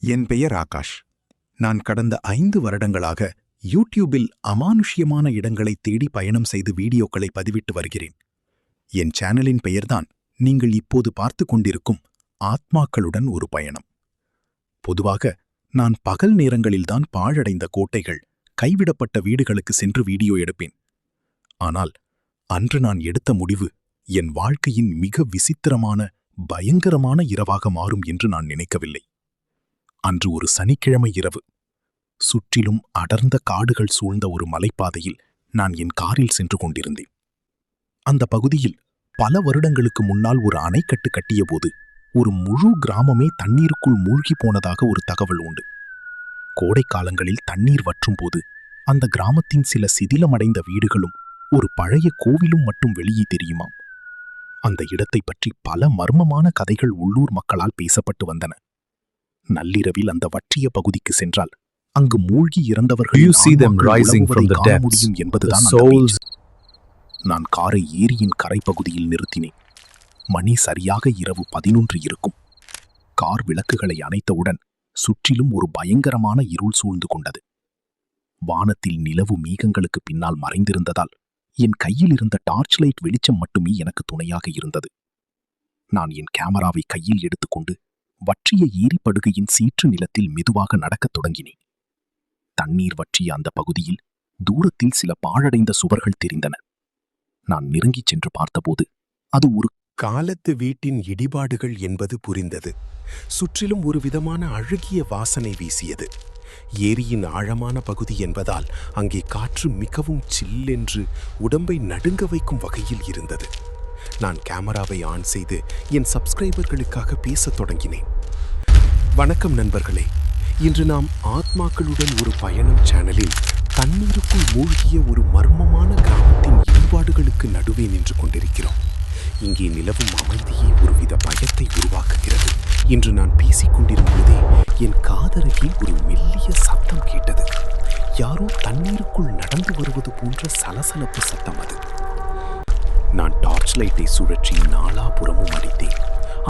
என் பெயர் ஆகாஷ். நான் கடந்த 5 வருடங்களாக யூடியூபில் அமானுஷ்யமான இடங்களை தேடி பயணம் செய்து வீடியோக்களை பதிவிட்டு வருகிறேன். என் சேனலின் பெயர்தான் நீங்கள் இப்போது பார்த்து கொண்டிருக்கும் ஆத்மாக்களுடன் ஒரு பயணம். பொதுவாக நான் பகல் நேரங்களில்தான் பாழடைந்த கோட்டைகள், கைவிடப்பட்ட வீடுகளுக்கு சென்று வீடியோ எடுப்பேன். ஆனால் அன்று நான் எடுத்த முடிவு என் வாழ்க்கையின் மிக விசித்திரமான, பயங்கரமான இரவாக மாறும் என்று நான் நினைக்கவில்லை. அன்று ஒரு சனிக்கிழமை இரவு. சுற்றிலும் அடர்ந்த காடுகள் சூழ்ந்த ஒரு மலைப்பாதையில் நான் என் காரில் சென்று கொண்டிருந்தேன். அந்த பகுதியில் பல வருடங்களுக்கு முன்னால் ஒரு அணைக்கட்டு கட்டியபோது ஒரு முழு கிராமமே தண்ணீருக்குள் மூழ்கி போனதாக ஒரு தகவல் உண்டு. கோடை காலங்களில் தண்ணீர் வற்றும் போது அந்த கிராமத்தின் சில சிதிலமடைந்த வீடுகளும் ஒரு பழைய கோவிலும் மட்டும் வெளியே தெரியுமாம். அந்த இடத்தை பற்றி பல மர்மமான கதைகள் உள்ளூர் மக்களால் பேசப்பட்டு வந்தன. நள்ளிரவில் அந்த வற்றிய பகுதிக்கு சென்றால் அங்கு மூழ்கி இறந்தவர்கள் காண முடியும் என்பதுதான் அந்த பேச்சு. நான் காரை ஏரியின் கரைப்பகுதியில் நிறுத்தினேன். மணி சரியாக இரவு 11 இருக்கும். கார் விளக்குகளை அணைத்தவுடன் சுற்றிலும் ஒரு பயங்கரமான இருள் சூழ்ந்து கொண்டது. வானத்தில் நிலவு மேகங்களுக்கு பின்னால் மறைந்திருந்ததால் என் கையில் இருந்த டார்ச் லைட் வெளிச்சம் மட்டுமே எனக்கு துணையாக இருந்தது. நான் என் கேமராவை கையில் எடுத்துக்கொண்டு வற்றிய ஏரிப்படுகையின் சீற்று நிலத்தில் மெதுவாக நடக்கத் தொடங்கினேன். தண்ணீர் வற்றிய அந்த பகுதியில் தூரத்தில் சில பாழடைந்த சுவர்கள் தெரிந்தன. நான் நெருங்கிச் சென்று பார்த்தபோது அது ஒரு காலத்து வீட்டின் இடிபாடுகள் என்பது புரிந்தது. சுற்றிலும் ஒரு விதமான அழுகிய வாசனை வீசியது. ஏரியின் ஆழமான பகுதி என்பதால் அங்கே காற்று மிகவும் சில்லென்று உடம்பை நடுங்க வைக்கும் வகையில் இருந்தது. நான் கேமராவை ஆன் செய்து என் சப்ஸ்கிரைபர்களுக்காக பேசத் தொடங்கினேன். வணக்கம் நண்பர்களே, இன்று நாம் ஆத்மாக்களுடன் ஒரு பயணம் சேனலில் தண்ணீருக்குள் மூழ்கிய ஒரு மர்மமான கிராமத்தின் ஈடுபாடுகளுக்கு நடுவே நின்று கொண்டிருக்கிறோம். இங்கே நிலவும் அமைதியே ஒருவித பயத்தை உருவாக்குகிறது. இன்று நான் பேசிக் கொண்டிருந்ததே என் காதருகில் ஒரு மெல்லிய சத்தம் கேட்டது. யாரோ தண்ணீருக்குள் நடந்து வருவது போன்ற சலசலப்பு சத்தம் அது. நான் டார்ச் லைட்டை சுழற்றி நாலாபுறமும் அடித்தேன்.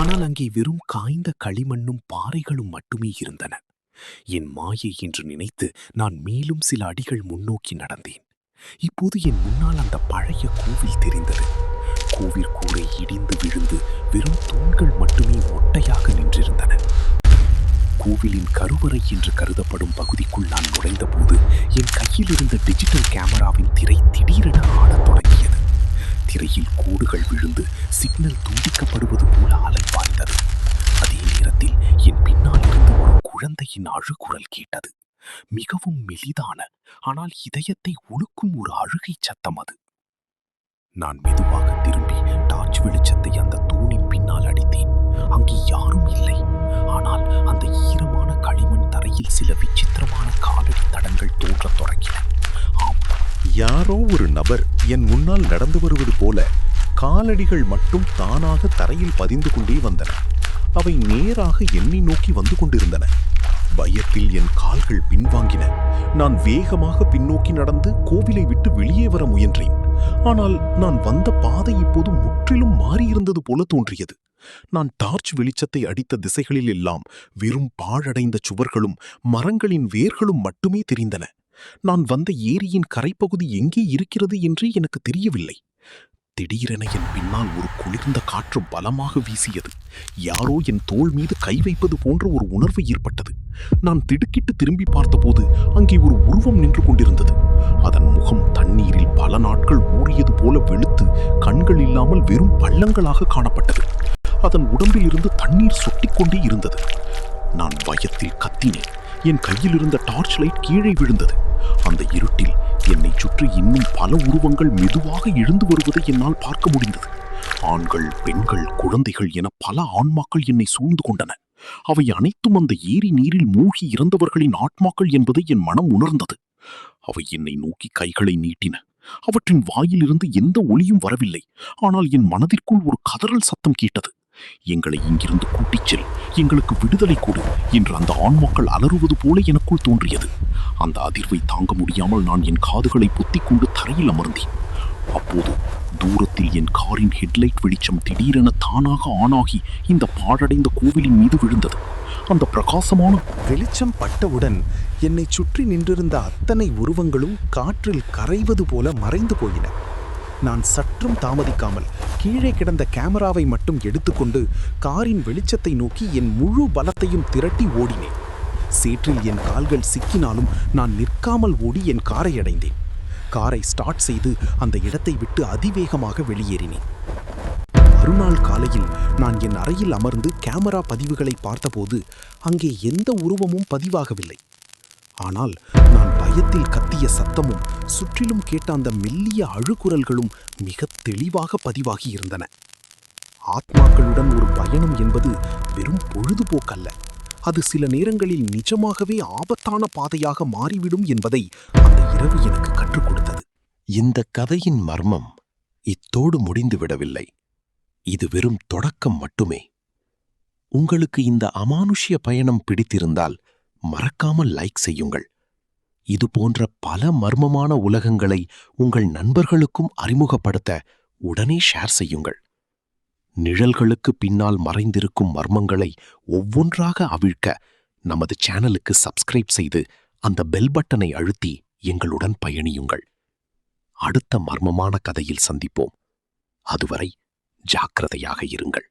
ஆனால் அங்கே வெறும் காய்ந்த களிமண்ணும் பாறைகளும் மட்டுமே இருந்தன. என் மாயை என்று நினைத்து நான் மேலும் சில அடிகள் முன்னோக்கி நடந்தேன். இப்போது என் முன்னால் அந்த பழைய கோவில் தெரிந்தது. கோவில் கூரை இடிந்து விழுந்து வெறும் தூண்கள் மட்டுமே மொட்டையாக நின்றிருந்தன. கோவிலின் கருவறை என்று கருதப்படும் பகுதிக்குள் நான் நுழைந்தபோது என் கையில் இருந்த டிஜிட்டல் கேமராவின் திரை திடீரென ஆடத் தொடங்கியது. திரையில் கோடுகள் விழுந்து சிக்னல் துண்டிக்கப்படுவது போல அலை பாய்ந்தது. அதே நேரத்தில் என் பின்னால் இருந்து ஒரு குழந்தையின் அழுகுரல் கேட்டது. மிகவும் மெலிதான, ஆனால் இதயத்தை உலுக்கும் ஒரு அழுகை சத்தம் அது. நான் மெதுவாக திரும்பி டார்ச் வெளிச்சத்தை அந்த தூணின் பின்னால் அடித்தேன். அங்கே யாரும் இல்லை. ஆனால் அந்த ஈரமான களிமண் தரையில் சில விசித்திரமான காலடி தடங்கள் தோன்றத் தொடங்கின. ஆம், யாரோ ஒரு நபர் என் முன்னால் நடந்து வருவது போல காலடிகள் மட்டும் தானாக தரையில் பதிந்து கொண்டே வந்தன. அவை நேராக என்னை நோக்கி வந்து கொண்டிருந்தன. பயத்தில் என் கால்கள் பின்வாங்கின. நான் வேகமாக பின்னோக்கி நடந்து கோவிலை விட்டு வெளியே வர முயன்றேன். ஆனால் நான் வந்த பாதை இப்போது முற்றிலும் மாறியிருந்தது போல தோன்றியது. நான் டார்ச் வெளிச்சத்தை அடித்த திசைகளில் எல்லாம் வெறும் பாழடைந்த சுவர்களும் மரங்களின் வேர்களும் மட்டுமே தெரிந்தன. நான் வந்த ஏரியின் கரைப்பகுதி எங்கே இருக்கிறது என்று எனக்கு தெரியவில்லை. திடீரென என் பின்னால் ஒரு குளிர்ந்த காற்று பலமாக வீசியது. யாரோ என் தோள் மீது கை வைப்பது போன்ற ஒரு உணர்வு ஏற்பட்டது. நான் திடுக்கிட்டு திரும்பி பார்த்தபோது அங்கே ஒரு உருவம் நின்று கொண்டிருந்தது. அதன் முகம் தண்ணீரில் பல நாட்கள் ஊறியது போல வெளுத்து கண்கள் இல்லாமல் வெறும் பள்ளங்களாக காணப்பட்டது. அதன் உடம்பில் இருந்து தண்ணீர் சொட்டிக்கொண்டே இருந்தது. நான் பயத்தில் கத்தினேன். என் கையில் இருந்த டார்ச் லைட் கீழே விழுந்தது. அந்த இருட்டில் என்னை சுற்றி இன்னும் பல உருவங்கள் மெதுவாக எழுந்து வருவதை என்னால் பார்க்க முடிந்தது. ஆண்கள், பெண்கள், குழந்தைகள் என பல ஆன்மாக்கள் என்னை சூழ்ந்து கொண்டன. அவை அனைத்தும் அந்த ஏரி நீரில் மூழ்கி இறந்தவர்களின் ஆத்மாக்கள் என்பதை என் மனம் உணர்ந்தது. அவை என்னை நோக்கி கைகளை நீட்டின. அவற்றின் வாயிலிருந்து எந்த ஒலியும் வரவில்லை. ஆனால் என் மனதிற்குள் ஒரு கதறல் சத்தம் கேட்டது. எங்களை இங்கிருந்து கூட்டிச் செல், எங்களுக்கு விடுதலை கொடு என்று அந்த ஆன்மாக்கள் அலறுவது போல எனக்குள் தோன்றியது. அந்த அதிர்வை தாங்க முடியாமல் நான் என் காதுகளை பொத்திக் கொண்டு தரையில் அமர்ந்தேன். அப்போது தூரத்தில் என் காரின் ஹெட்லைட் வெளிச்சம் திடீரென தானாக ஆனாகி இந்த பாழடைந்த கோவிலின் மீது விழுந்தது. அந்த பிரகாசமான வெளிச்சம் பட்டவுடன் என்னைச் சுற்றி நின்றிருந்த அத்தனை உருவங்களும் காற்றில் கரைவது போல மறைந்து போயின. நான் சற்றும் தாமதிக்காமல் கீழே கிடந்த கேமராவை மட்டும் எடுத்துக்கொண்டு காரின் வெளிச்சத்தை நோக்கி என் முழு பலத்தையும் திரட்டி ஓடினேன். சேற்றில் என் கால்கள் சிக்கினாலும் நான் நிற்காமல் ஓடி என் காரை அடைந்தேன். காரை ஸ்டார்ட் செய்து அந்த இடத்தை விட்டு அதிவேகமாக வெளியேறினேன். மறுநாள் காலையில் நான் என் அறையில் அமர்ந்து கேமரா பதிவுகளை பார்த்தபோது அங்கே எந்த உருவமும் பதிவாகவில்லை. ஆனால் நான் பயத்தில் கத்திய சத்தமும் சுற்றிலும் கேட்ட அந்த மெல்லிய அழுகுரல்களும் மிக தெளிவாக பதிவாகி இருந்தன. ஆத்மாக்களுடன் ஒரு பயணம் என்பது வெறும் பொழுதுபோக்கல்ல, அது சில நேரங்களில் நிஜமாகவே ஆபத்தான பாதையாக மாறிவிடும் என்பதை அந்த இரவு எனக்கு கற்றுக் கொடுத்தது. இந்த கதையின் மர்மம் இத்தோடு முடிந்து விடவில்லை. இது வெறும் தொடக்கம் மட்டுமே. உங்களுக்கு இந்த அமானுஷ்ய பயணம் பிடித்திருந்தால் மறக்காமல் லைக் செய்யுங்கள். இது போன்ற பல மர்மமான உலகங்களை உங்கள் நண்பர்களுக்கும் அறிமுகப்படுத்த உடனே ஷேர் செய்யுங்கள். நிழல்களுக்கு பின்னால் மறைந்திருக்கும் மர்மங்களை ஒவ்வொன்றாக அவிழ்க்க நமது சேனலுக்கு சப்ஸ்கிரைப் செய்து அந்த பெல் பட்டனை அழுத்தி எங்களுடன் பயணியுங்கள். அடுத்த மர்மமான கதையில் சந்திப்போம். அதுவரை ஜாக்கிரதையாக இருங்கள்.